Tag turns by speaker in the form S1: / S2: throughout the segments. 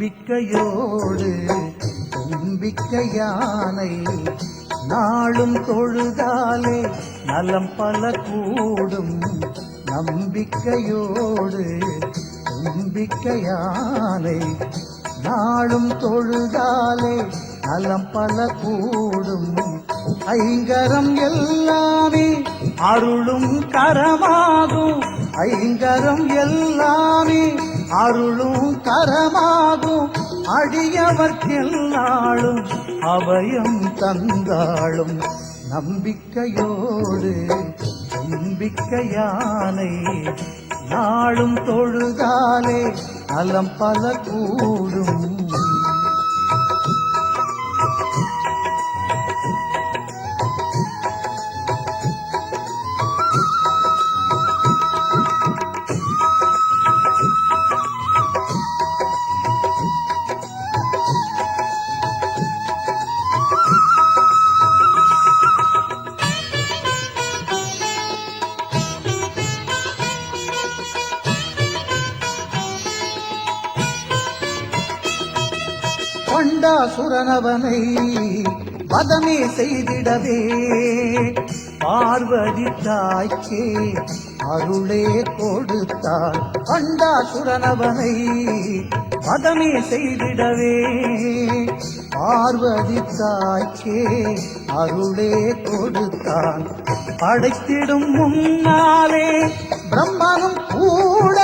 S1: நம்பிக்கையோடு தும்பிக்கை யானை நாளும் தொழுதாலே நலம் பல கூடும். நம்பிக்கையோடு தும்பிக்கை யானை நாளும் தொழுதாலே நலம் பல கூடும். ஐங்கரம் எல்லாமே அருளும் கரமாகும். ஐங்கரம் எல்லாமே அருளும் கரமாகும். அடியவர்க்கெல்லாளும் அபயம் தந்தாளும். நம்பிக்கையோடு நம்பிக்கை யானை நாளும் தொழுதாலே நலம் பல கூடும். பண்டாசுரனவனை வதமே செய்திடவே பார்வதி தாய்க்கே அருளே கொடுத்தார். பண்டாசுரனவனை வதமே செய்திடவே பார்வதி தாய்க்கே அருளே கொடுத்தான். படைத்திடும் முன்னாலே பிரம்மனும் கூட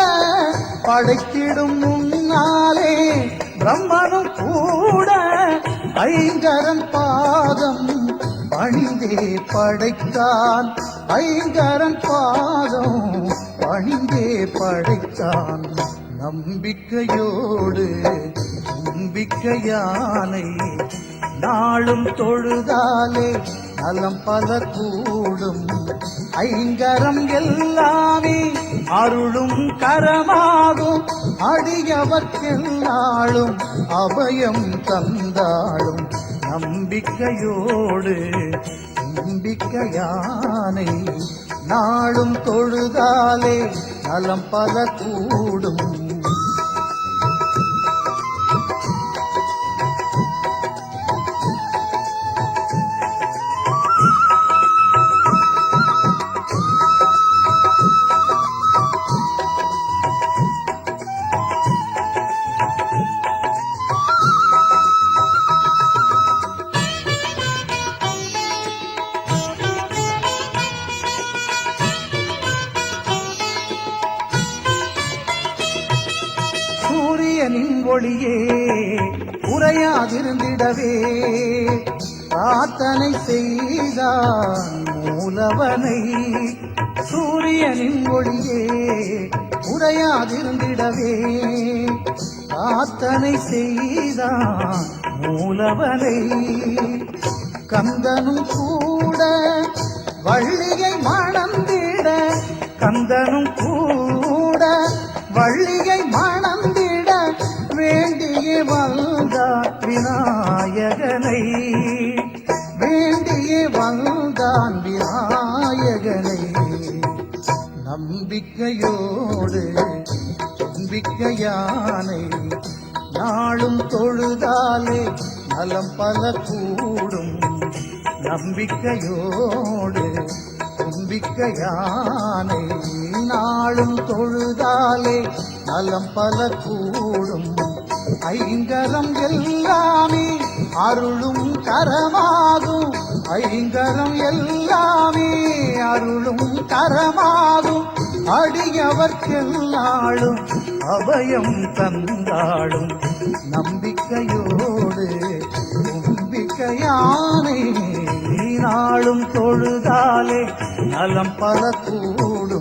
S1: படைத்திடும் முன்னாலே பிரம்மனும் கூட ஐங்கரன் பாதம் பணிந்தே படைத்தான். ஐங்கரன் பாதம் பணிந்தே படைத்தான். நம்பிக்கையோடு நம்பிக்கை யானை நாளும் தொழுதாலே நலம் பல கூடும். ஐங்கரம் எல்லாமே அருளும் கரமாகும். அடியவர்க்கெல்லாளும் அபயம் தந்தாளும். நம்பிக்கையோடு நம்பிக்கை யானை நாளும் தொழுதாலே நலம் பல கூடும். சூரியனின் ஒளியே உறையாதிருந்திடவே பிரார்த்தனை செய்தான் மூலவனை. சூரியனின் ஒளியே உறையாதிருந்திடவே பிரார்த்தனை செய்தான் மூலவனை. கந்தனும் கூட வள்ளியை மணந்திட கந்தனும் கூட வள்ளியை மணந்திட வேண்டியே வந்தான் விநாயகனை. வேண்டியே வந்தான் விநாயகனை. நம்பிக்கையோடு நம்பிக்கை யானை நாளும் தொழுதாலே நலம் பல கூடும். நம்பிக்கையோடு நம்பிக்கை யானை நாளும் தொழுதாலே நலம் பல கூடும். ஐங்கரம் எல்லாமே அருளும் கரமாகும். ஐங்கரம் எல்லாமே அருளும் கரமாகும். அடியவர்க்கெல்லாளும் அபயம் தந்தாளும். நம்பிக்கையோடு நம்பிக்கை யானை நாளும் தொழுதாலே நலம் பல கூடும்.